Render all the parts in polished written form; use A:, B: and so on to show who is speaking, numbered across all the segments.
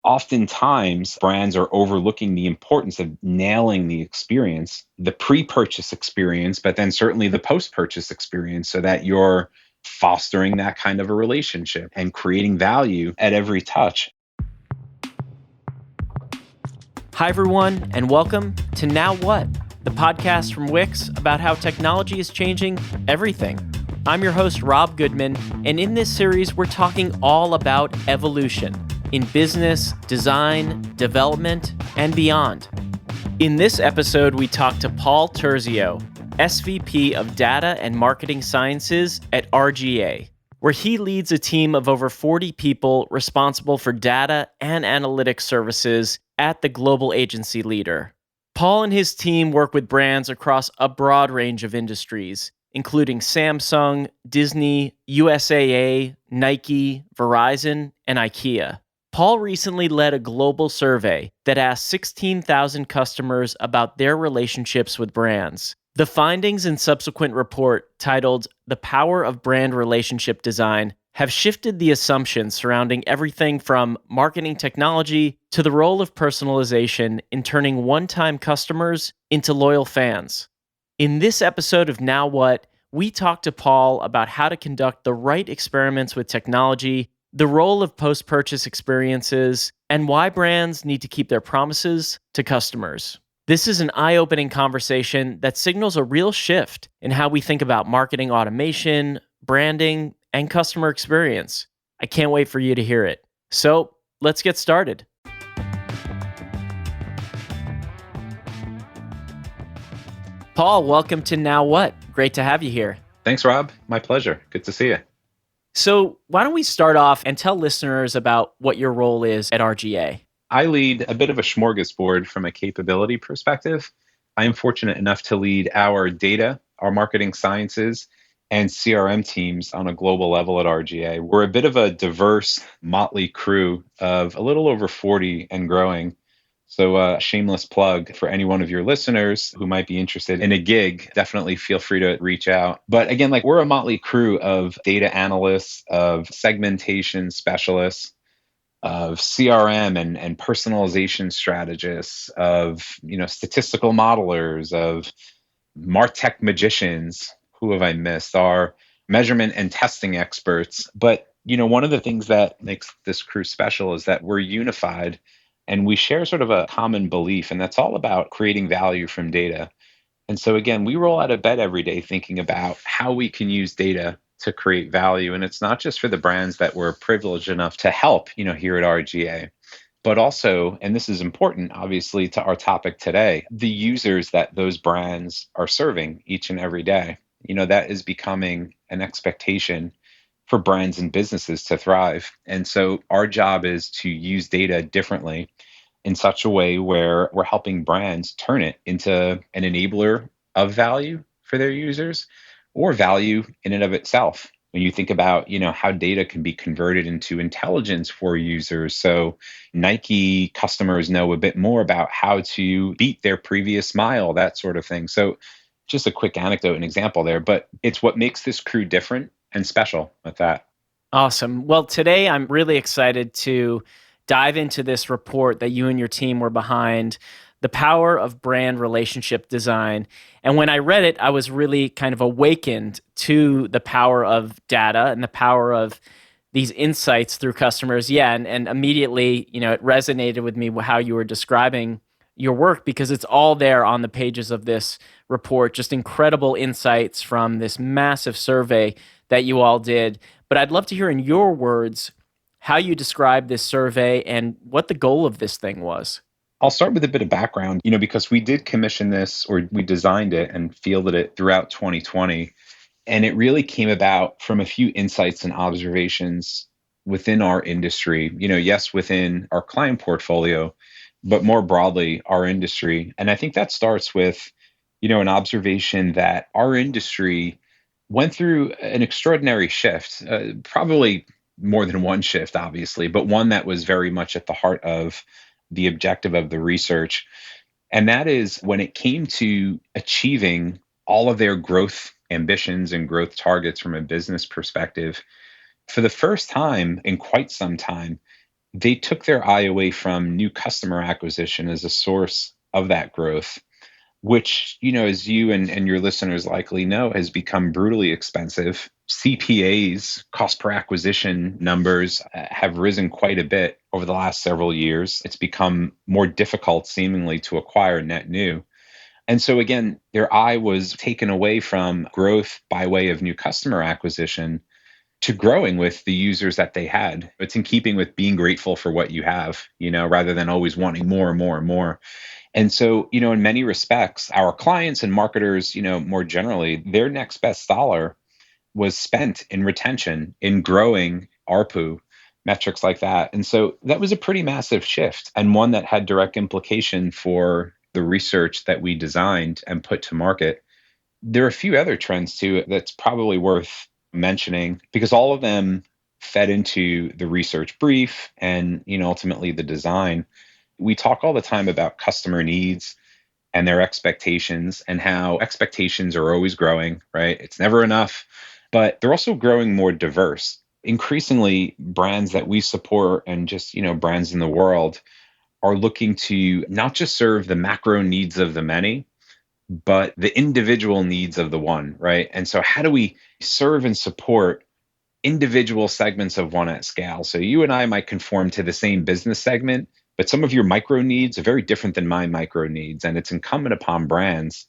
A: Oftentimes, brands are overlooking the importance of nailing the experience, the pre-purchase experience, but then certainly the post-purchase experience so that you're fostering that kind of a relationship and creating value at every touch.
B: Hi, everyone, and welcome to Now What, the podcast from Wix about how technology is changing everything. I'm your host, Rob Goodman, and in this series, we're talking all about evolution in business, design, development, and beyond. In this episode, we talk to Paul Turzio, SVP of Data and Marketing Sciences at RGA, where he leads a team of over 40 people responsible for data and analytics services at the global agency leader. Paul and his team work with brands across a broad range of industries, including Samsung, Disney, USAA, Nike, Verizon, and IKEA. Paul recently led a global survey that asked 16,000 customers about their relationships with brands. The findings and subsequent report, titled The Power of Brand Relationship Design, have shifted the assumptions surrounding everything from marketing technology to the role of personalization in turning one-time customers into loyal fans. In this episode of Now What, we talk to Paul about how to conduct the right experiments with technology, the role of post-purchase experiences, and why brands need to keep their promises to customers. This is an eye-opening conversation that signals a real shift in how we think about marketing automation, branding, and customer experience. I can't wait for you to hear it. So, let's get started. Paul, welcome to Now What. Great to have you here.
A: Thanks, Rob. My pleasure. Good to see you.
B: So why don't we start off and tell listeners about what your role is at RGA?
A: I lead a bit of a smorgasbord from a capability perspective. I am fortunate enough to lead our data, our marketing sciences, and CRM teams on a global level at RGA. We're a bit of a diverse, motley crew of a little over 40 and growing. So shameless plug for any one of your listeners who might be interested in a gig, definitely feel free to reach out. But again, we're a motley crew of data analysts, of segmentation specialists, of CRM and personalization strategists, of statistical modelers, of MarTech magicians. Who have I missed? Our measurement and testing experts. But one of the things that makes this crew special is that we're unified. And we share sort of a common belief, and that's all about creating value from data. And so again, we roll out of bed every day thinking about how we can use data to create value. And it's not just for the brands that we're privileged enough to help, here at RGA, but also, and this is important, obviously, to our topic today, the users that those brands are serving each and every day. That is becoming an expectation for brands and businesses to thrive. And so our job is to use data differently in such a way where we're helping brands turn it into an enabler of value for their users or value in and of itself. When you think about, how data can be converted into intelligence for users. So Nike customers know a bit more about how to beat their previous mile, that sort of thing. So just a quick anecdote and example there, but it's what makes this crew different and special with that.
B: Awesome. Well, today I'm really excited to dive into this report that you and your team were behind, The Power of Brand Relationship Design. And when I read it, I was really kind of awakened to the power of data and the power of these insights through customers. Yeah, and immediately, it resonated with me how you were describing your work because it's all there on the pages of this report, just incredible insights from this massive survey that you all did. But I'd love to hear in your words how you describe this survey and what the goal of this thing was.
A: I'll start with a bit of background, because we did commission this, or we designed it and fielded it throughout 2020. And it really came about from a few insights and observations within our industry, yes, within our client portfolio, but more broadly, our industry. And I think that starts with, an observation that our industry went through an extraordinary shift, probably more than one shift, obviously, but one that was very much at the heart of the objective of the research. And that is when it came to achieving all of their growth ambitions and growth targets from a business perspective, for the first time in quite some time, they took their eye away from new customer acquisition as a source of that growth, which, as you and your listeners likely know, has become brutally expensive. CPAs, cost per acquisition numbers, have risen quite a bit over the last several years. It's become more difficult, seemingly, to acquire net new. And so, again, their eye was taken away from growth by way of new customer acquisition to growing with the users that they had. It's in keeping with being grateful for what you have, rather than always wanting more and more and more. And so, in many respects, our clients and marketers, more generally, their next best dollar was spent in retention, in growing ARPU, metrics like that. And so that was a pretty massive shift, and one that had direct implication for the research that we designed and put to market. There are a few other trends too that's probably worth mentioning, because all of them fed into the research brief and, ultimately the design. We talk all the time about customer needs and their expectations, and how expectations are always growing, right? It's never enough, but they're also growing more diverse. Increasingly, brands that we support and just, brands in the world are looking to not just serve the macro needs of the many, but the individual needs of the one, right? And so how do we serve and support individual segments of one at scale? So you and I might conform to the same business segment, but some of your micro needs are very different than my micro needs. And it's incumbent upon brands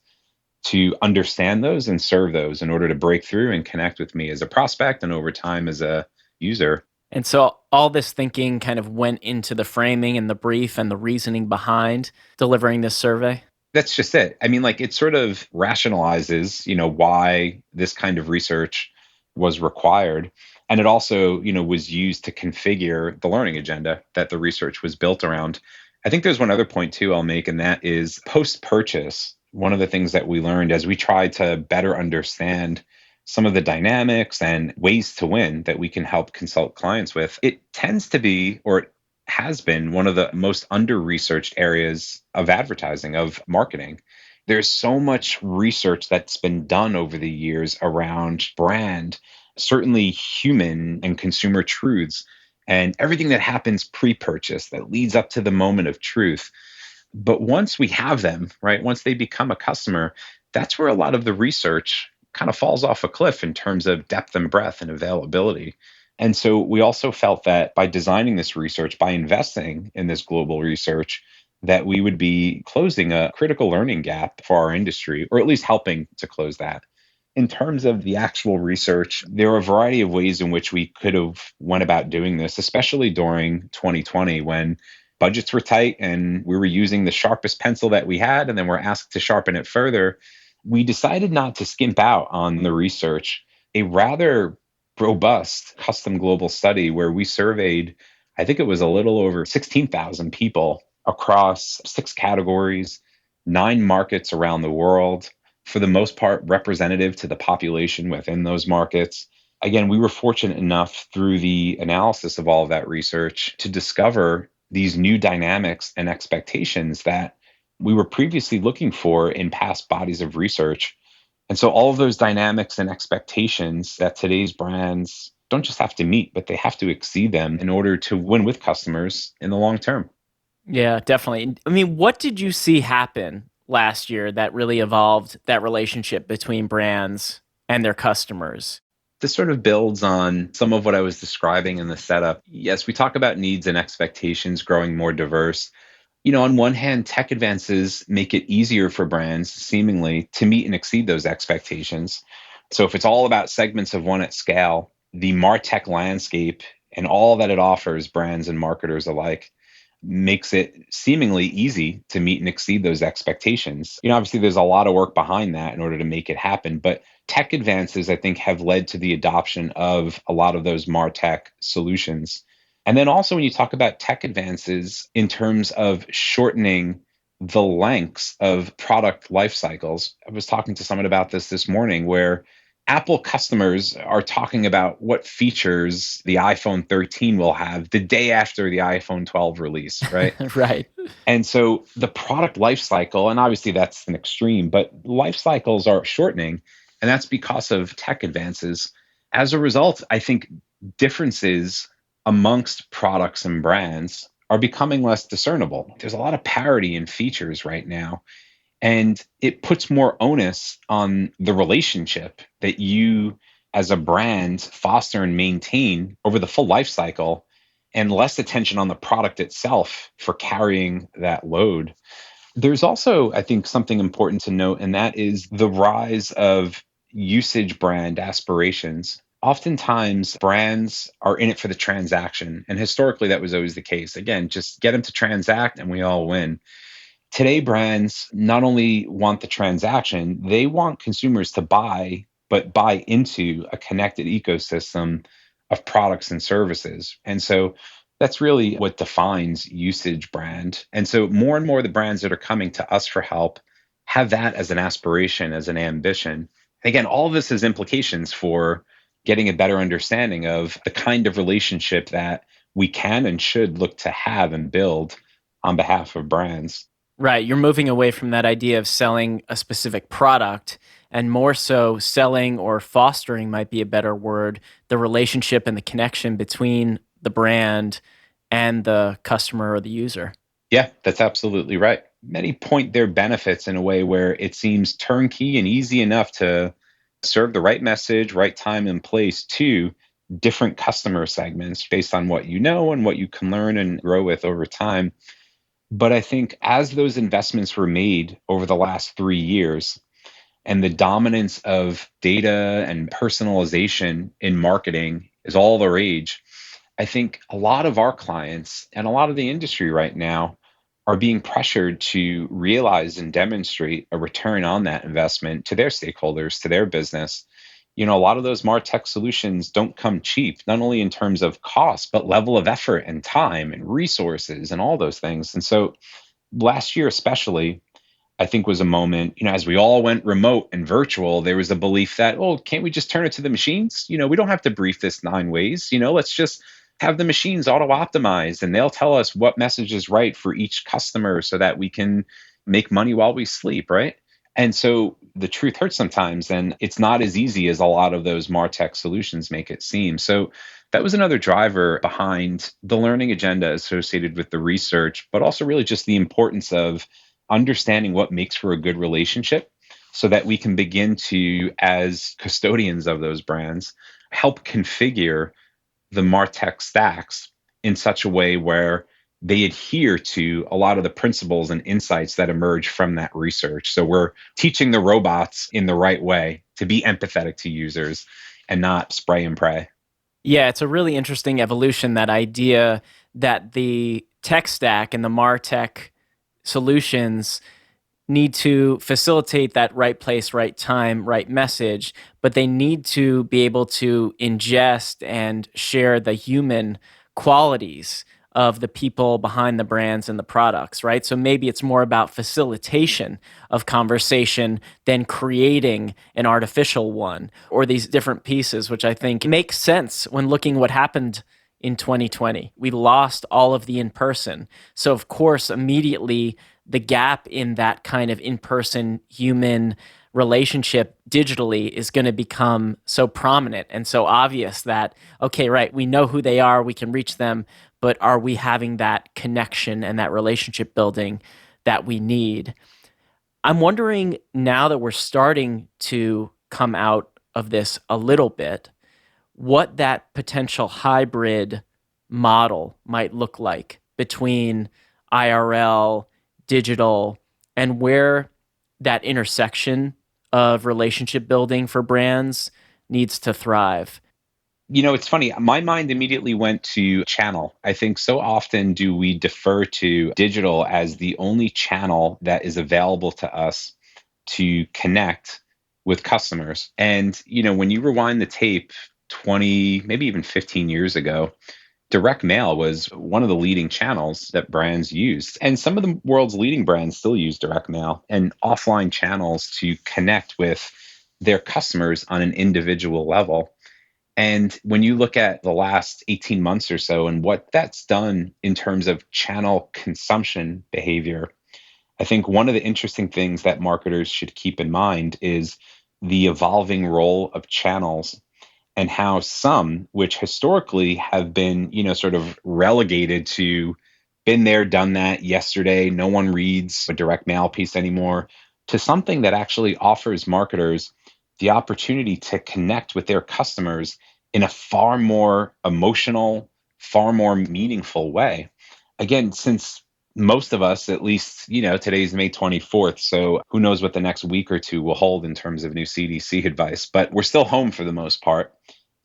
A: to understand those and serve those in order to break through and connect with me as a prospect and over time as a user.
B: And so all this thinking kind of went into the framing and the brief and the reasoning behind delivering this survey?
A: That's just it. I mean, it sort of rationalizes, why this kind of research was required. And it also, was used to configure the learning agenda that the research was built around. I think there's one other point too I'll make, and that is post-purchase. One of the things that we learned as we tried to better understand some of the dynamics and ways to win that we can help consult clients with, it tends to be, or it has been, one of the most under-researched areas of advertising, of marketing. There's so much research that's been done over the years around brand, certainly human and consumer truths, and everything that happens pre-purchase that leads up to the moment of truth. But once we have them, right, once they become a customer, that's where a lot of the research kind of falls off a cliff in terms of depth and breadth and availability. And so we also felt that by designing this research, by investing in this global research, that we would be closing a critical learning gap for our industry, or at least helping to close that. In terms of the actual research, there are a variety of ways in which we could have went about doing this, especially during 2020 when budgets were tight and we were using the sharpest pencil that we had, and then we're asked to sharpen it further. We decided not to skimp out on the research. A rather robust custom global study where we surveyed, I think it was a little over 16,000 people across 6 categories, 9 markets around the world, for the most part representative to the population within those markets. Again, we were fortunate enough through the analysis of all of that research to discover these new dynamics and expectations that we were previously looking for in past bodies of research. And so all of those dynamics and expectations that today's brands don't just have to meet, but they have to exceed them in order to win with customers in the long term.
B: Yeah, definitely. I mean, what did you see happen last year that really evolved that relationship between brands and their customers?
A: This sort of builds on some of what I was describing in the setup. Yes, we talk about needs and expectations growing more diverse. On one hand, tech advances make it easier for brands, seemingly, to meet and exceed those expectations. So if it's all about segments of one at scale, the MarTech landscape and all that it offers brands and marketers alike makes it seemingly easy to meet and exceed those expectations. Obviously, there's a lot of work behind that in order to make it happen, but tech advances, I think, have led to the adoption of a lot of those MarTech solutions. And then also when you talk about tech advances in terms of shortening the lengths of product life cycles, I was talking to someone about this morning, where Apple customers are talking about what features the iPhone 13 will have the day after the iPhone 12 release, right?
B: Right.
A: And so the product life cycle, and obviously that's an extreme, but life cycles are shortening, and that's because of tech advances. As a result, I think differences amongst products and brands are becoming less discernible. There's a lot of parity in features right now. And it puts more onus on the relationship that you, as a brand, foster and maintain over the full life cycle, and less attention on the product itself for carrying that load. There's also, I think, something important to note, and that is the rise of usage brand aspirations. Oftentimes, brands are in it for the transaction. And historically, that was always the case. Again, just get them to transact and we all win. Today, brands not only want the transaction, they want consumers to buy, but buy into a connected ecosystem of products and services. And so that's really what defines usage brand. And so more and more of the brands that are coming to us for help have that as an aspiration, as an ambition. And again, all of this has implications for getting a better understanding of the kind of relationship that we can and should look to have and build on behalf of brands.
B: Right. You're moving away from that idea of selling a specific product and more so selling, or fostering might be a better word, the relationship and the connection between the brand and the customer or the user.
A: Yeah, that's absolutely right. Many point their benefits in a way where it seems turnkey and easy enough to serve the right message, right time and place to different customer segments based on what you know and what you can learn and grow with over time. But I think as those investments were made over the last 3 years, and the dominance of data and personalization in marketing is all the rage, I think a lot of our clients and a lot of the industry right now are being pressured to realize and demonstrate a return on that investment to their stakeholders, to their business. A lot of those MarTech solutions don't come cheap, not only in terms of cost, but level of effort and time and resources and all those things. And so last year, especially, I think was a moment, as we all went remote and virtual, there was a belief that, oh, can't we just turn it to the machines? We don't have to brief this 9 ways. Let's just have the machines auto optimize and they'll tell us what message is right for each customer so that we can make money while we sleep, right? And so the truth hurts sometimes, and it's not as easy as a lot of those MarTech solutions make it seem. So that was another driver behind the learning agenda associated with the research, but also really just the importance of understanding what makes for a good relationship so that we can begin to, as custodians of those brands, help configure the MarTech stacks in such a way where they adhere to a lot of the principles and insights that emerge from that research. So we're teaching the robots in the right way to be empathetic to users and not spray and pray.
B: Yeah, it's a really interesting evolution, that idea that the tech stack and the MarTech solutions need to facilitate that right place, right time, right message, but they need to be able to ingest and share the human qualities of the people behind the brands and the products, right? So maybe it's more about facilitation of conversation than creating an artificial one, or these different pieces, which I think makes sense when looking what happened in 2020. We lost all of the in-person. So of course, immediately the gap in that kind of in-person human relationship digitally is going to become so prominent and so obvious that, okay, right, we know who they are, we can reach them, but are we having that connection and that relationship building that we need? I'm wondering, now that we're starting to come out of this a little bit, what that potential hybrid model might look like between IRL, digital, and where that intersection of relationship building for brands needs to thrive.
A: It's funny. My mind immediately went to channel. I think so often do we defer to digital as the only channel that is available to us to connect with customers. And, when you rewind the tape 20, maybe even 15 years ago, direct mail was one of the leading channels that brands used. And some of the world's leading brands still use direct mail and offline channels to connect with their customers on an individual level. And when you look at the last 18 months or so and what that's done in terms of channel consumption behavior, I think one of the interesting things that marketers should keep in mind is the evolving role of channels and how some, which historically have been, sort of relegated to been there, done that yesterday, no one reads a direct mail piece anymore, to something that actually offers marketers the opportunity to connect with their customers in a far more emotional, far more meaningful way. Again, since most of us, at least, today's May 24th. So who knows what the next week or two will hold in terms of new CDC advice, but we're still home for the most part.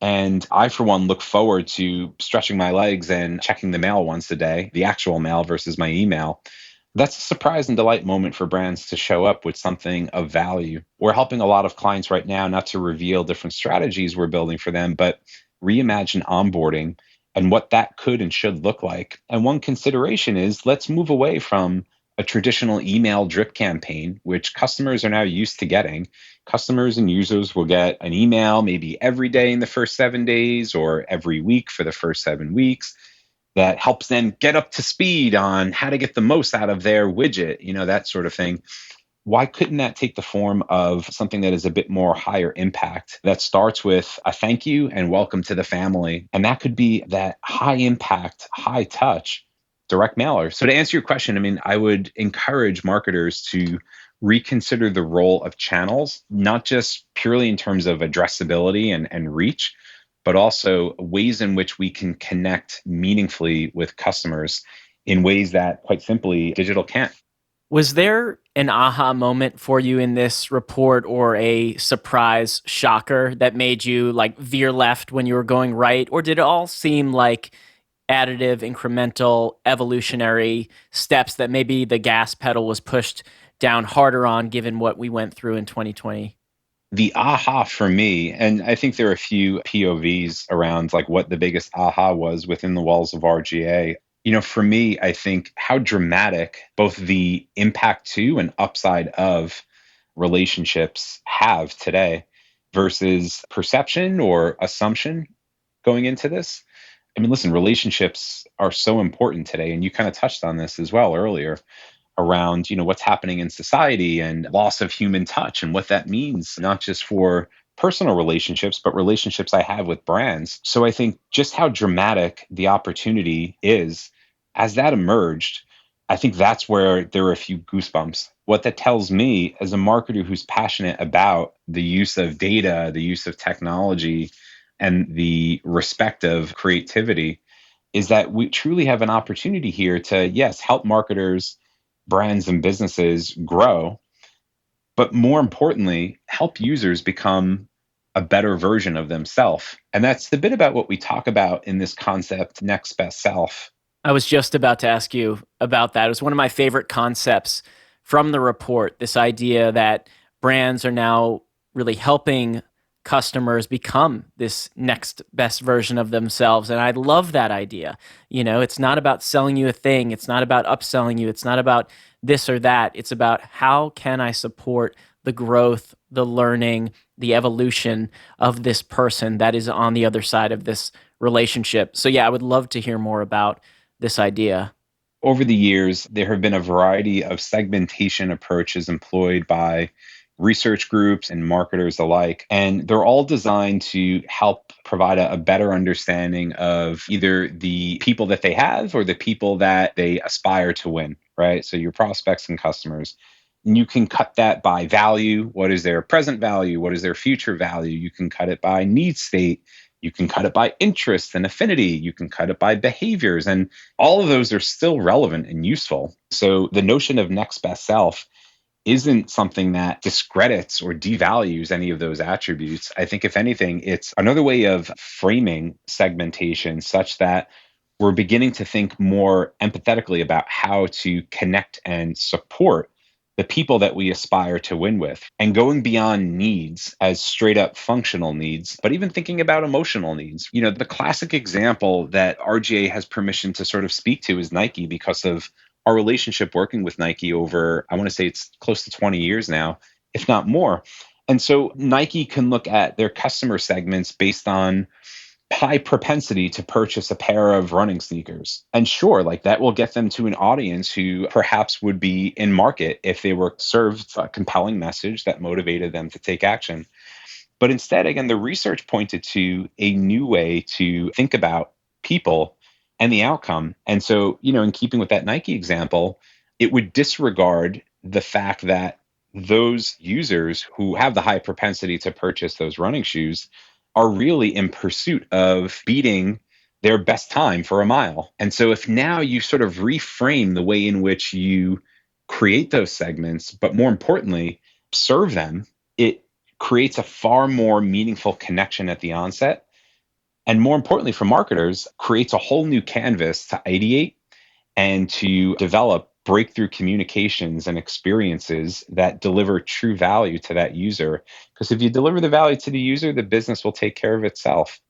A: And I, for one, look forward to stretching my legs and checking the mail once a day, the actual mail versus my email. That's a surprise and delight moment for brands to show up with something of value. We're helping a lot of clients right now not to reveal different strategies we're building for them, but reimagine onboarding and what that could and should look like. And one consideration is let's move away from a traditional email drip campaign, which customers are now used to getting. Customers and users will get an email maybe every day in the first 7 days or every week for the first 7 weeks that helps them get up to speed on how to get the most out of their widget, that sort of thing. Why couldn't that take the form of something that is a bit more higher impact that starts with a thank you and welcome to the family? And that could be that high impact, high touch direct mailer. So to answer your question, I would encourage marketers to reconsider the role of channels, not just purely in terms of addressability and reach, but also ways in which we can connect meaningfully with customers in ways that, quite simply, digital can't.
B: Was there an aha moment for you in this report or a surprise shocker that made you like veer left when you were going right? Or did it all seem like additive, incremental, evolutionary steps that maybe the gas pedal was pushed down harder on given what we went through in 2020?
A: The aha for me, and I think there are a few POVs around like what the biggest aha was within the walls of RGA. For me, I think how dramatic both the impact to and upside of relationships have today versus perception or assumption going into this. Listen, relationships are so important today, and you kind of touched on this as well earlier around, what's happening in society and loss of human touch and what that means, not just for personal relationships, but relationships I have with brands. So I think just how dramatic the opportunity is as that emerged, I think that's where there are a few goosebumps. What that tells me as a marketer who's passionate about the use of data, the use of technology, and the respect of creativity is that we truly have an opportunity here to, yes, help marketers, brands, and businesses grow, but more importantly, help users become a better version of themselves. And that's the bit about what we talk about in this concept, next best self.
B: I was just about to ask you about that. It was one of my favorite concepts from the report, this idea that brands are now really helping customers become this next best version of themselves. And I love that idea. It's not about selling you a thing. It's not about upselling you. It's not about this or that. It's about how can I support the growth, the learning, the evolution of this person that is on the other side of this relationship. So yeah, I would love to hear more about this idea.
A: Over the years, there have been a variety of segmentation approaches employed by research groups and marketers alike. And they're all designed to help provide a better understanding of either the people that they have or the people that they aspire to win, right? So your prospects and customers. And you can cut that by value. What is their present value? What is their future value? You can cut it by need state. You can cut it by interest and affinity. You can cut it by behaviors. And all of those are still relevant and useful. So the notion of next best self isn't something that discredits or devalues any of those attributes. I think, if anything, it's another way of framing segmentation such that we're beginning to think more empathetically about how to connect and support the people that we aspire to win with, and going beyond needs as straight up functional needs, but even thinking about emotional needs. The classic example that RGA has permission to sort of speak to is Nike, because of our relationship working with Nike over, I want to say it's close to 20 years now, if not more. And so Nike can look at their customer segments based on high propensity to purchase a pair of running sneakers. And sure, like that will get them to an audience who perhaps would be in market if they were served a compelling message that motivated them to take action. But instead, again, the research pointed to a new way to think about people and the outcome. And so, in keeping with that Nike example, it would disregard the fact that those users who have the high propensity to purchase those running shoes are really in pursuit of beating their best time for a mile. And so if now you sort of reframe the way in which you create those segments, but more importantly, serve them, it creates a far more meaningful connection at the onset. And more importantly, for marketers, creates a whole new canvas to ideate and to develop breakthrough communications and experiences that deliver true value to that user. Because if you deliver the value to the user, the business will take care of itself.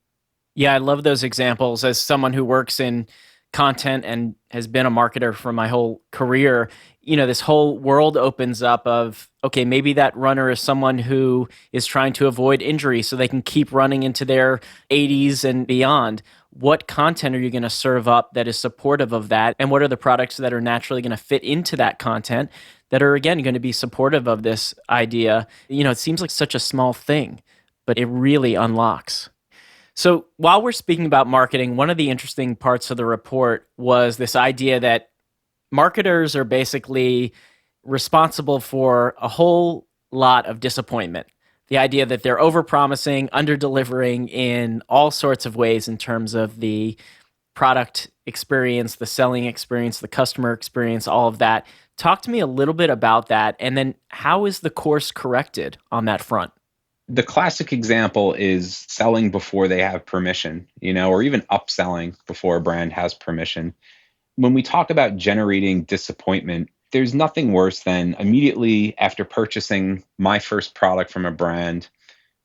B: Yeah, I love those examples. As someone who works in content and has been a marketer for my whole career, this whole world opens up of, okay, maybe that runner is someone who is trying to avoid injury so they can keep running into their 80s and beyond. What content are you going to serve up that is supportive of that? And what are the products that are naturally going to fit into that content that are, again, going to be supportive of this idea? It seems like such a small thing, but it really unlocks. So while we're speaking about marketing, one of the interesting parts of the report was this idea that marketers are basically responsible for a whole lot of disappointment. The idea that they're overpromising, under-delivering in all sorts of ways in terms of the product experience, the selling experience, the customer experience, all of that. Talk to me a little bit about that, and then how is the course corrected on that front?
A: The classic example is selling before they have permission, or even upselling before a brand has permission. When we talk about generating disappointment, there's nothing worse than immediately after purchasing my first product from a brand,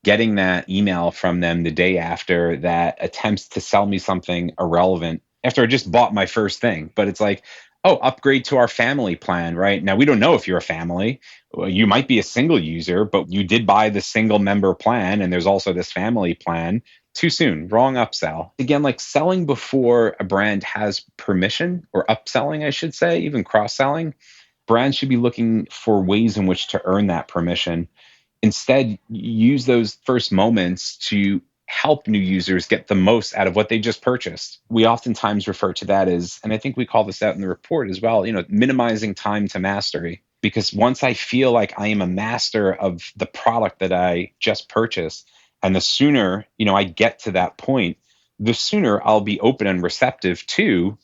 A: getting that email from them the day after that attempts to sell me something irrelevant after I just bought my first thing. But it's like, oh, upgrade to our family plan, right? Now, we don't know if you're a family. You might be a single user, but you did buy the single member plan, and there's also this family plan. Too soon, wrong upsell. Again, like selling before a brand has permission, or upselling, I should say, even cross-selling, brands should be looking for ways in which to earn that permission. Instead, use those first moments to help new users get the most out of what they just purchased. We oftentimes refer to that as, and I think we call this out in the report as well, minimizing time to mastery. Because once I feel like I am a master of the product that I just purchased, and the sooner, I get to that point, the sooner I'll be open and receptive to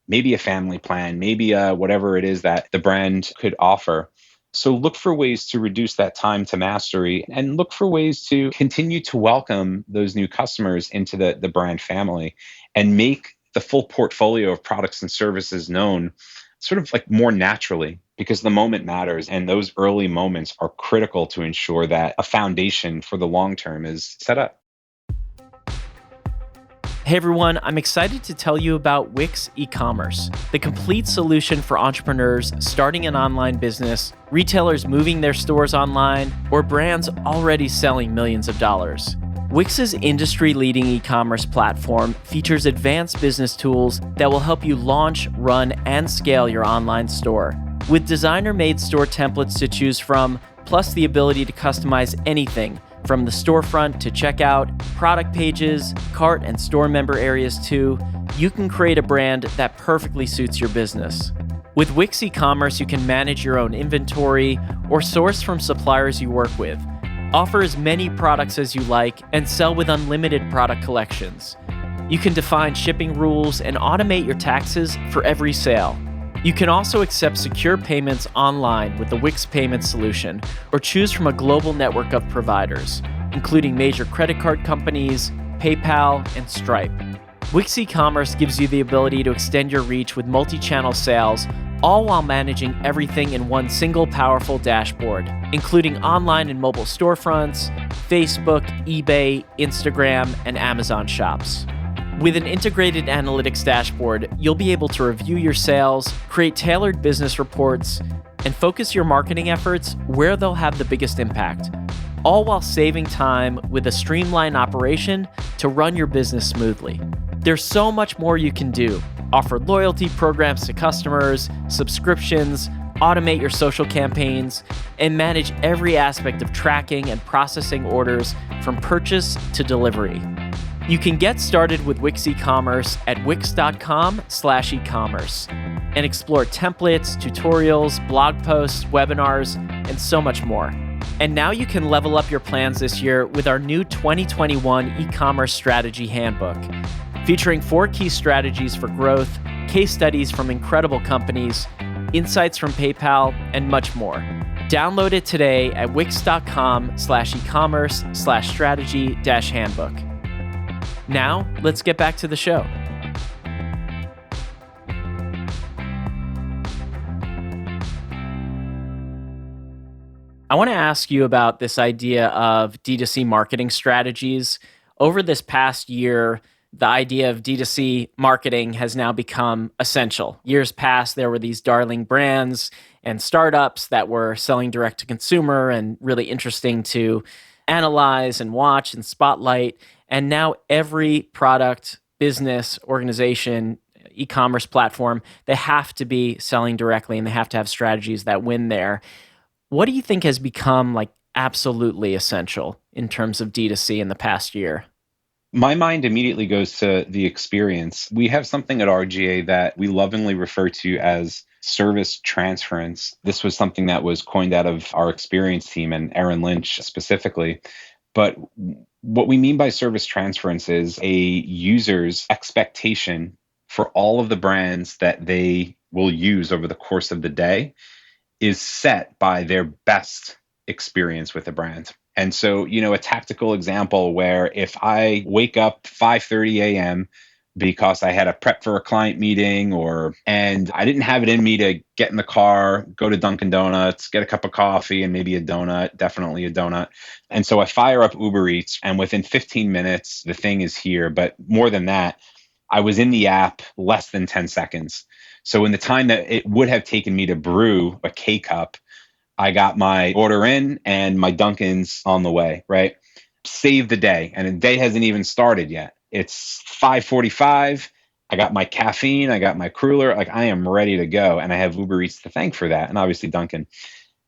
A: maybe a family plan, maybe whatever it is that the brand could offer. So look for ways to reduce that time to mastery, and look for ways to continue to welcome those new customers into the brand family and make the full portfolio of products and services known sort of like more naturally, because the moment matters. And those early moments are critical to ensure that a foundation for the long term is set up.
B: Hey everyone, I'm excited to tell you about Wix e-commerce, the complete solution for entrepreneurs starting an online business, retailers moving their stores online, or brands already selling millions of dollars. Wix's industry-leading e-commerce platform features advanced business tools that will help you launch, run, and scale your online store. With designer-made store templates to choose from, plus the ability to customize anything, from the storefront to checkout, product pages, cart and store member areas too, you can create a brand that perfectly suits your business. With Wix e-commerce, you can manage your own inventory or source from suppliers you work with, offer as many products as you like, and sell with unlimited product collections. You can define shipping rules and automate your taxes for every sale. You can also accept secure payments online with the Wix payment solution, or choose from a global network of providers, including major credit card companies, PayPal, and Stripe. Wix e-commerce gives you the ability to extend your reach with multi-channel sales, all while managing everything in one single powerful dashboard, including online and mobile storefronts, Facebook, eBay, Instagram, and Amazon shops. With an integrated analytics dashboard, you'll be able to review your sales, create tailored business reports, and focus your marketing efforts where they'll have the biggest impact, all while saving time with a streamlined operation to run your business smoothly. There's so much more you can do. Offer loyalty programs to customers, subscriptions, automate your social campaigns, and manage every aspect of tracking and processing orders from purchase to delivery. You can get started with Wix e-commerce at wix.com/ecommerce and explore templates, tutorials, blog posts, webinars, and so much more. And now you can level up your plans this year with our new 2021 e-commerce strategy handbook, featuring 4 key strategies for growth, case studies from incredible companies, insights from PayPal, and much more. Download it today at wix.com/ecommerce/strategy-handbook. Now, let's get back to the show. I want to ask you about this idea of D2C marketing strategies. Over this past year, the idea of D2C marketing has now become essential. Years past, there were these darling brands and startups that were selling direct to consumer and really interesting to analyze and watch and spotlight. And now every product, business, organization, e-commerce platform, they have to be selling directly and they have to have strategies that win there. What do you think has become like absolutely essential in terms of D2C in the past year?
A: My mind immediately goes to the experience. We have something at RGA that we lovingly refer to as service transference. This was something that was coined out of our experience team and Aaron Lynch specifically. But what we mean by service transference is a user's expectation for all of the brands that they will use over the course of the day is set by their best experience with the brand. And so, a tactical example where if I wake up 5:30 a.m. because I had a prep for a client meeting and I didn't have it in me to get in the car, go to Dunkin' Donuts, get a cup of coffee and maybe a donut, definitely a donut. And so I fire up Uber Eats and within 15 minutes, the thing is here. But more than that, I was in the app less than 10 seconds. So in the time that it would have taken me to brew a K-cup, I got my order in and my Dunkin's on the way, right? Save the day. And the day hasn't even started yet. It's 5:45. I got my caffeine. I got my cruller. Like I am ready to go. And I have Uber Eats to thank for that. And obviously Dunkin'.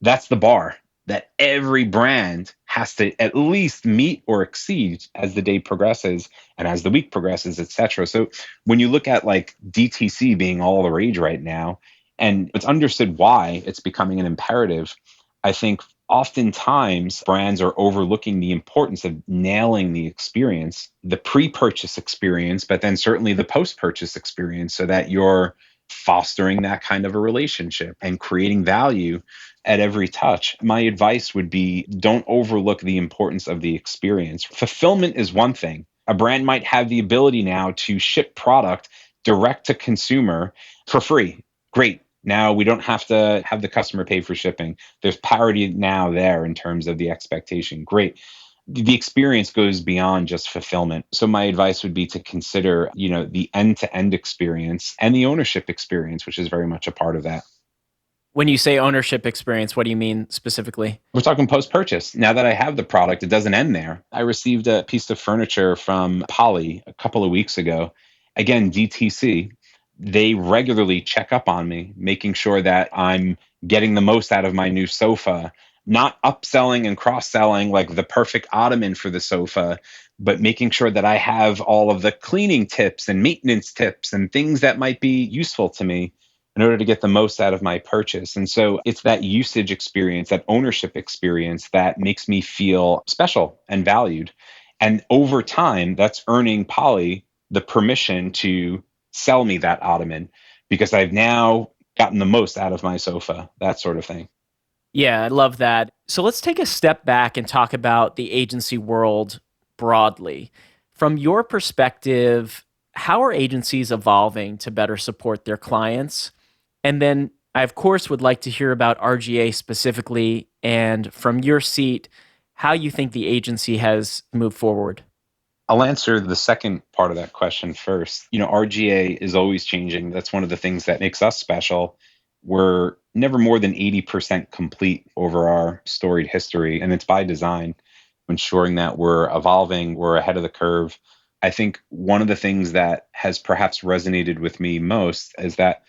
A: That's the bar that every brand has to at least meet or exceed as the day progresses and as the week progresses, et cetera. So when you look at like DTC being all the rage right now, and it's understood why it's becoming an imperative, I think oftentimes brands are overlooking the importance of nailing the experience, the pre-purchase experience, but then certainly the post-purchase experience so that you're fostering that kind of a relationship and creating value at every touch. My advice would be don't overlook the importance of the experience. Fulfillment is one thing. A brand might have the ability now to ship product direct to consumer for free. Great. Now we don't have to have the customer pay for shipping. There's parity now there in terms of the expectation. Great. The experience goes beyond just fulfillment. So my advice would be to consider, the end-to-end experience and the ownership experience, which is very much a part of that.
B: When you say ownership experience, what do you mean specifically?
A: We're talking post-purchase. Now that I have the product, it doesn't end there. I received a piece of furniture from Poly a couple of weeks ago. Again, DTC. They regularly check up on me, making sure that I'm getting the most out of my new sofa, not upselling and cross-selling like the perfect ottoman for the sofa, but making sure that I have all of the cleaning tips and maintenance tips and things that might be useful to me in order to get the most out of my purchase. And so it's that usage experience, that ownership experience that makes me feel special and valued. And over time, that's earning Poly the permission to sell me that ottoman because I've now gotten the most out of my sofa, that sort of thing.
B: Yeah, I love that. So let's take a step back and talk about the agency world broadly. From your perspective, how are agencies evolving to better support their clients? And then I, of course, would like to hear about RGA specifically, and from your seat, how you think the agency has moved forward.
A: I'll answer the second part of that question first. RGA is always changing. That's one of the things that makes us special. We're never more than 80% complete over our storied history, and it's by design, ensuring that we're evolving, we're ahead of the curve. I think one of the things that has perhaps resonated with me most is that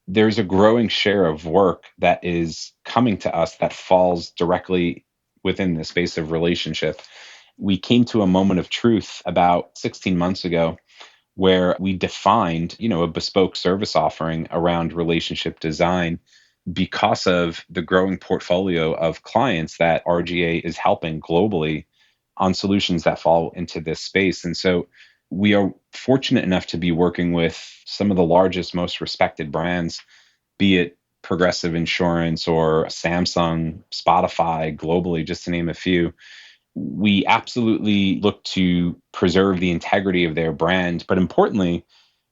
A: there's a growing share of work that is coming to us that falls directly within the space of relationship. We came to a moment of truth about 16 months ago where we defined, a bespoke service offering around relationship design because of the growing portfolio of clients that RGA is helping globally on solutions that fall into this space. And so we are fortunate enough to be working with some of the largest, most respected brands, be it Progressive Insurance or Samsung, Spotify, globally, just to name a few. We absolutely look to preserve the integrity of their brand, but importantly,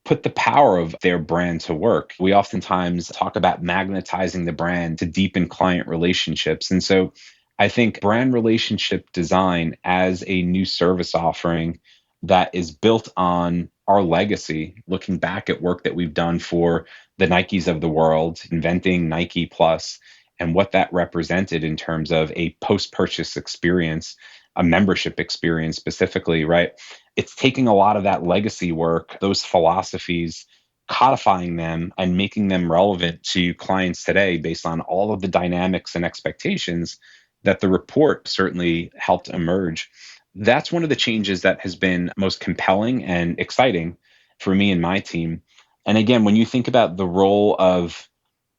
A: put the power of their brand to work. We oftentimes talk about magnetizing the brand to deepen client relationships. And so I think brand relationship design as a new service offering that is built on our legacy, looking back at work that we've done for the Nikes of the world, inventing Nike Plus, and what that represented in terms of a post-purchase experience, a membership experience specifically, right? It's taking a lot of that legacy work, those philosophies, codifying them and making them relevant to clients today based on all of the dynamics and expectations that the report certainly helped emerge. That's one of the changes that has been most compelling and exciting for me and my team. And again, when you think about the role of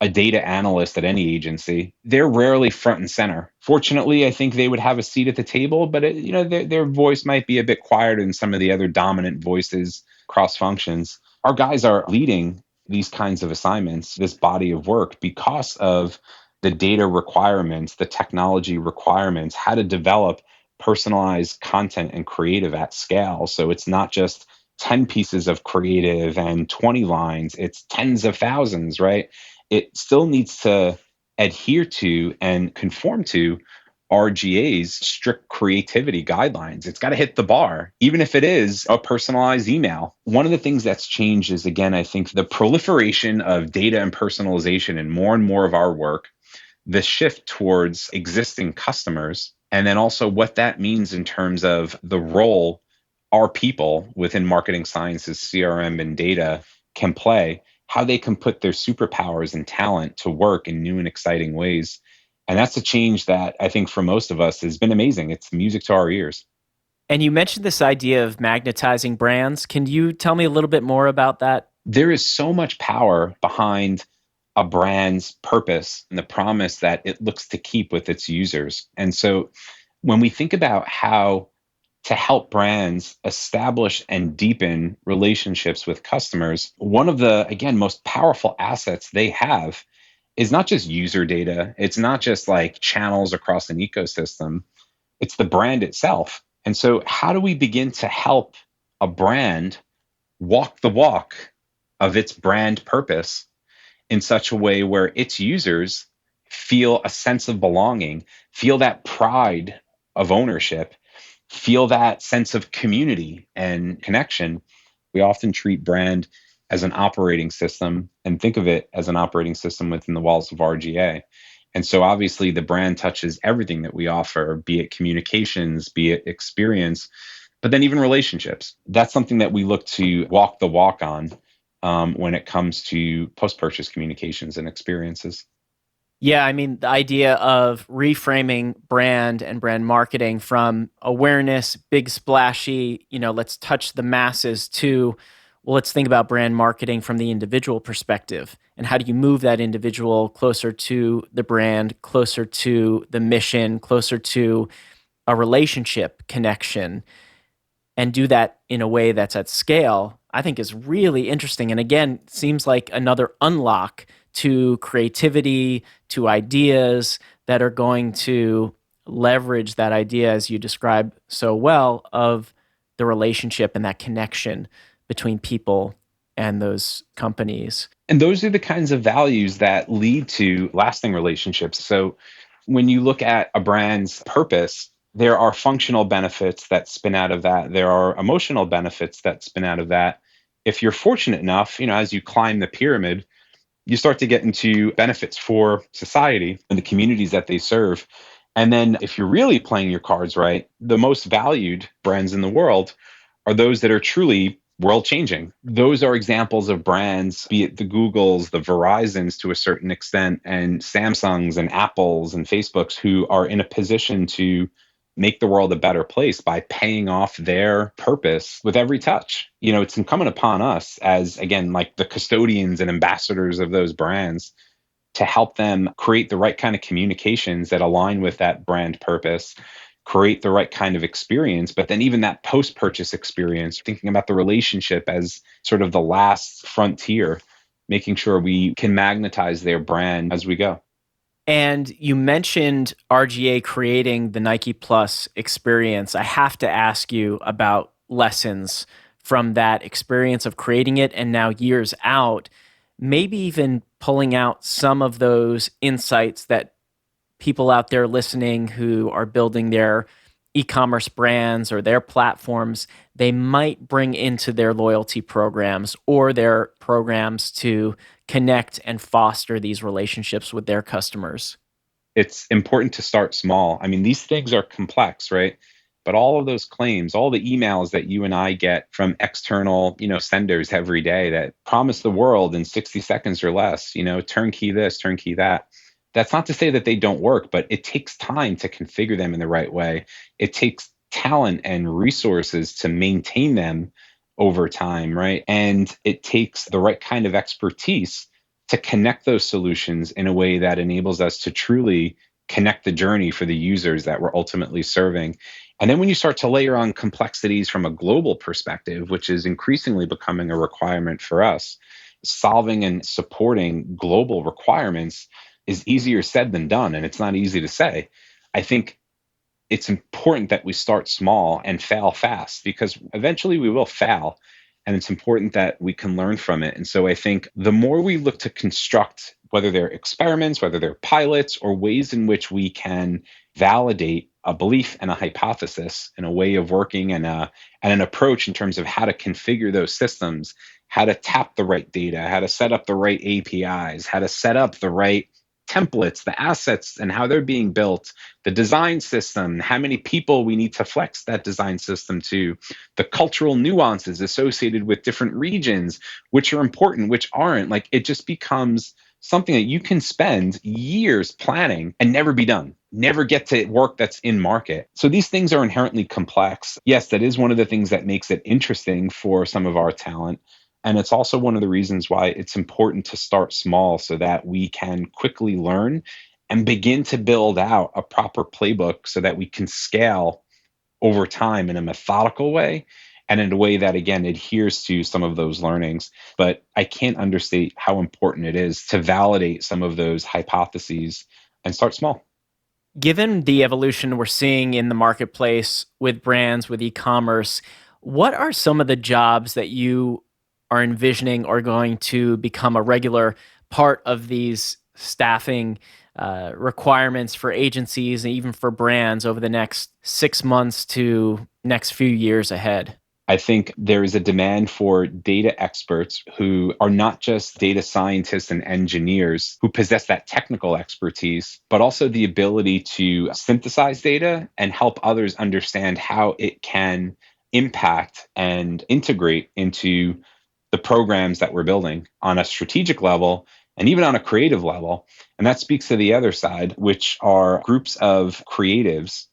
A: a data analyst at any agency, they're rarely front and center. Fortunately, I think they would have a seat at the table, but their voice might be a bit quieter than some of the other dominant voices across functions. Our guys are leading these kinds of assignments, this body of work, because of the data requirements, the technology requirements, how to develop personalized content and creative at scale. So it's not just 10 pieces of creative and 20 lines, it's tens of thousands, right? It still needs to adhere to and conform to RGA's strict creativity guidelines. It's got to hit the bar, even if it is a personalized email. One of the things that's changed is, again, I think the proliferation of data and personalization in more and more of our work, the shift towards existing customers, and then also what that means in terms of the role our people within marketing sciences, CRM, and data can play, how they can put their superpowers and talent to work in new and exciting ways. And that's a change that I think for most of us has been amazing. It's music to our ears.
B: And you mentioned this idea of magnetizing brands. Can you tell me a little bit more about that?
A: There is so much power behind a brand's purpose and the promise that it looks to keep with its users. And so when we think about how to help brands establish and deepen relationships with customers, one of the, again, most powerful assets they have is not just user data. It's not just like channels across an ecosystem. It's the brand itself. And so how do we begin to help a brand walk the walk of its brand purpose in such a way where its users feel a sense of belonging, feel that pride of ownership, feel that sense of community and connection? We often treat brand as an operating system and think of it as an operating system within the walls of RGA. And so obviously the brand touches everything that we offer, be it communications, be it experience, but then even relationships. That's something that we look to walk the walk on when it comes to post-purchase communications and experiences.
B: Yeah, I mean, the idea of reframing brand and brand marketing from awareness, big splashy, let's touch the masses, to, well, let's think about brand marketing from the individual perspective. And how do you move that individual closer to the brand, closer to the mission, closer to a relationship connection, and do that in a way that's at scale, I think is really interesting. And again, seems like another unlock to creativity, to ideas that are going to leverage that idea, as you described so well, of the relationship and that connection between people and those companies.
A: And those are the kinds of values that lead to lasting relationships. So when you look at a brand's purpose, there are functional benefits that spin out of that. There are emotional benefits that spin out of that. If you're fortunate enough, as you climb the pyramid, you start to get into benefits for society and the communities that they serve. And then if you're really playing your cards right, the most valued brands in the world are those that are truly world changing. Those are examples of brands, be it the Googles, the Verizons to a certain extent, and Samsungs and Apples and Facebooks, who are in a position to make the world a better place by paying off their purpose with every touch. It's incumbent upon us as, again, like the custodians and ambassadors of those brands to help them create the right kind of communications that align with that brand purpose, create the right kind of experience, but then even that post-purchase experience, thinking about the relationship as sort of the last frontier, making sure we can magnetize their brand as we go.
B: And you mentioned RGA creating the Nike Plus experience. I have to ask you about lessons from that experience of creating it and now years out, maybe even pulling out some of those insights that people out there listening who are building their e-commerce brands or their platforms, they might bring into their loyalty programs or their programs to connect and foster these relationships with their customers.
A: It's important to start small. I mean, these things are complex, right? But all of those claims, all the emails that you and I get from external, senders every day that promise the world in 60 seconds or less, turnkey this, turnkey that. That's not to say that they don't work, but it takes time to configure them in the right way. It takes talent and resources to maintain them over time, right? And it takes the right kind of expertise to connect those solutions in a way that enables us to truly connect the journey for the users that we're ultimately serving. And then when you start to layer on complexities from a global perspective, which is increasingly becoming a requirement for us, solving and supporting global requirements is easier said than done. And it's not easy to say. I think it's important that we start small and fail fast, because eventually we will fail. And it's important that we can learn from it. And so I think the more we look to construct, whether they're experiments, whether they're pilots, or ways in which we can validate a belief and a hypothesis and a way of working and an approach in terms of how to configure those systems, how to tap the right data, how to set up the right APIs, how to set up the right templates, the assets and how they're being built, the design system, how many people we need to flex that design system to, the cultural nuances associated with different regions, which are important, which aren't. Like, it just becomes something that you can spend years planning and never be done, never get to work that's in market. So these things are inherently complex. Yes, that is one of the things that makes it interesting for some of our talent. And it's also one of the reasons why it's important to start small so that we can quickly learn and begin to build out a proper playbook so that we can scale over time in a methodical way and in a way that, again, adheres to some of those learnings. But I can't understate how important it is to validate some of those hypotheses and start small.
B: Given the evolution we're seeing in the marketplace with brands, with e-commerce, what are some of the jobs that you are envisioning are going to become a regular part of these staffing requirements for agencies and even for brands over the next 6 months to next few years ahead?
A: I think there is a demand for data experts who are not just data scientists and engineers who possess that technical expertise, but also the ability to synthesize data and help others understand how it can impact and integrate into the programs that we're building on a strategic level and even on a creative level. And that speaks to the other side, which are groups of creatives.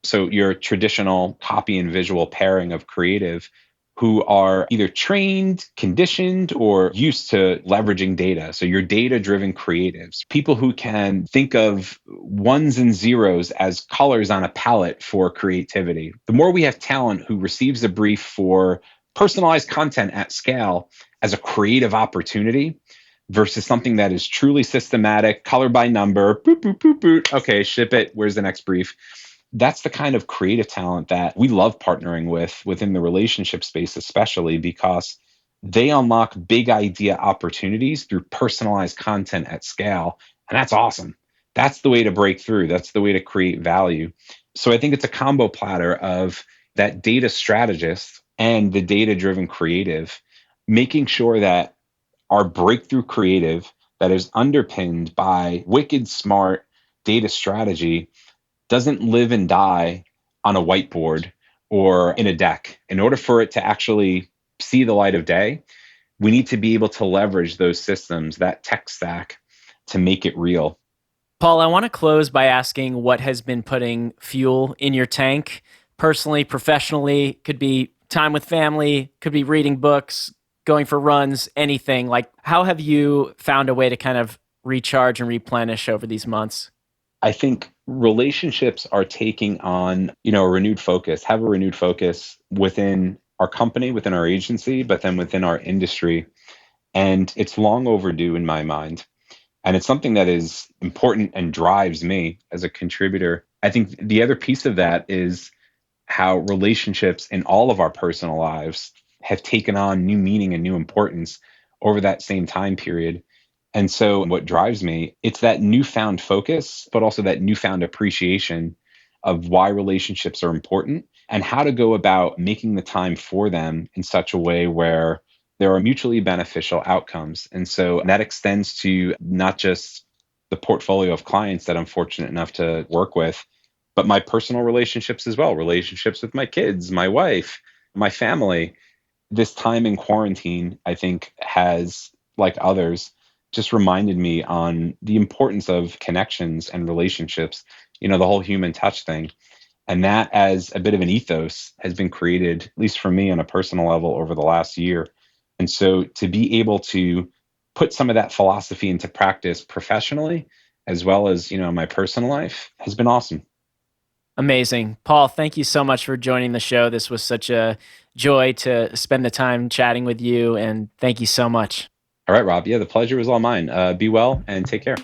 A: So your traditional copy and visual pairing of creative who are either trained, conditioned, or used to leveraging data. So your data-driven creatives, people who can think of ones and zeros as colors on a palette for creativity. The more we have talent who receives a brief for personalized content at scale as a creative opportunity versus something that is truly systematic, color by number, boop, boop, boop, boop. Okay, ship it. Where's the next brief? That's the kind of creative talent that we love partnering with within the relationship space, especially because they unlock big idea opportunities through personalized content at scale. And that's awesome. That's the way to break through. That's the way to create value. So I think it's a combo platter of that data strategist and the data-driven creative, making sure that our breakthrough creative that is underpinned by wicked smart data strategy doesn't live and die on a whiteboard or in a deck. In order for it to actually see the light of day, we need to be able to leverage those systems, that tech stack, to make it real.
B: Paul, I want to close by asking what has been putting fuel in your tank, personally, professionally. Could be time with family, could be reading books, going for runs, anything. Like, how have you found a way to kind of recharge and replenish over these months?
A: I think relationships are taking on, a renewed focus, have a renewed focus within our company, within our agency, but then within our industry. And it's long overdue in my mind. And it's something that is important and drives me as a contributor. I think the other piece of that is how relationships in all of our personal lives have taken on new meaning and new importance over that same time period. And so what drives me, it's that newfound focus, but also that newfound appreciation of why relationships are important and how to go about making the time for them in such a way where there are mutually beneficial outcomes. And so that extends to not just the portfolio of clients that I'm fortunate enough to work with, but my personal relationships as well, relationships with my kids, my wife, my family. This time in quarantine, I think, has, like others, just reminded me on the importance of connections and relationships, the whole human touch thing. And that, as a bit of an ethos, has been created, at least for me on a personal level, over the last year. And so to be able to put some of that philosophy into practice professionally, as well as, my personal life, has been awesome.
B: Amazing. Paul, thank you so much for joining the show. This was such a joy to spend the time chatting with you, and thank you so much.
A: All right, Rob. Yeah, the pleasure was all mine. Be well and take care.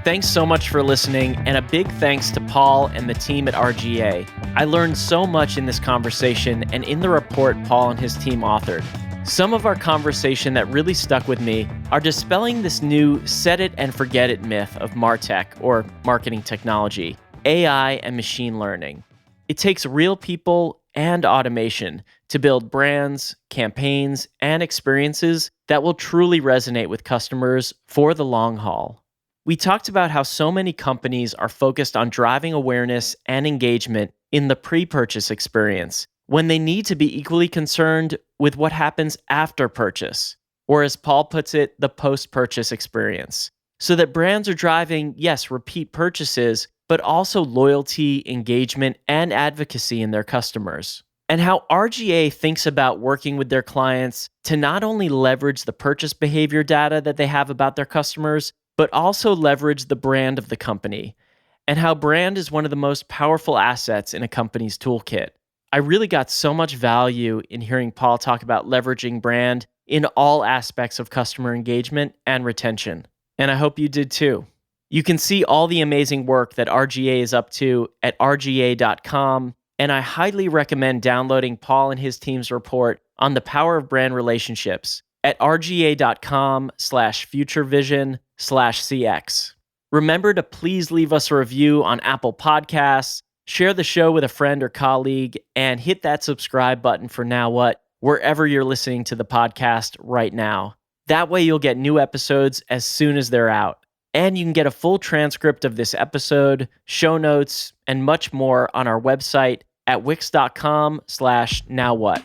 B: Thanks so much for listening, and a big thanks to Paul and the team at RGA. I learned so much in this conversation and in the report Paul and his team authored. Some of our conversation that really stuck with me are dispelling this new set it and forget it myth of MarTech, or marketing technology, AI and machine learning. It takes real people and automation to build brands, campaigns, and experiences that will truly resonate with customers for the long haul. We talked about how so many companies are focused on driving awareness and engagement in the pre-purchase experience, when they need to be equally concerned with what happens after purchase, or as Paul puts it, the post-purchase experience, so that brands are driving, yes, repeat purchases, but also loyalty, engagement, and advocacy in their customers. And how RGA thinks about working with their clients to not only leverage the purchase behavior data that they have about their customers, but also leverage the brand of the company, and how brand is one of the most powerful assets in a company's toolkit. I really got so much value in hearing Paul talk about leveraging brand in all aspects of customer engagement and retention. And I hope you did too. You can see all the amazing work that RGA is up to at rga.com, and I highly recommend downloading Paul and his team's report on the power of brand relationships at rga.com/futurevision/CX. Remember to please leave us a review on Apple Podcasts, share the show with a friend or colleague, and hit that subscribe button for Now What, wherever you're listening to the podcast right now. That way you'll get new episodes as soon as they're out. And you can get a full transcript of this episode, show notes, and much more on our website at wix.com/nowwhat.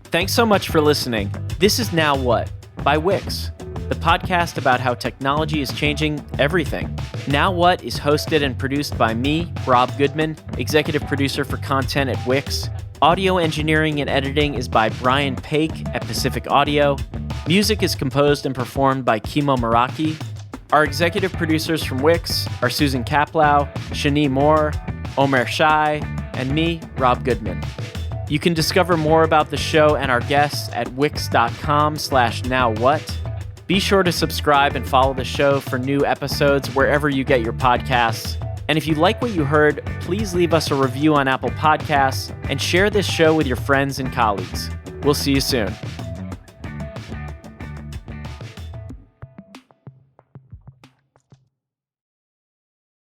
B: Thanks so much for listening. This is Now What by Wix, the podcast about how technology is changing everything. Now What is hosted and produced by me, Rob Goodman, executive producer for content at Wix. Audio engineering and editing is by Brian Paik at Pacific Audio. Music is composed and performed by Kimo Maraki. Our executive producers from Wix are Susan Kaplow, Shani Moore, Omer Shai, and me, Rob Goodman. You can discover more about the show and our guests at wix.com/nowwhat. Be sure to subscribe and follow the show for new episodes wherever you get your podcasts. And if you like what you heard, please leave us a review on Apple Podcasts and share this show with your friends and colleagues. We'll see you soon.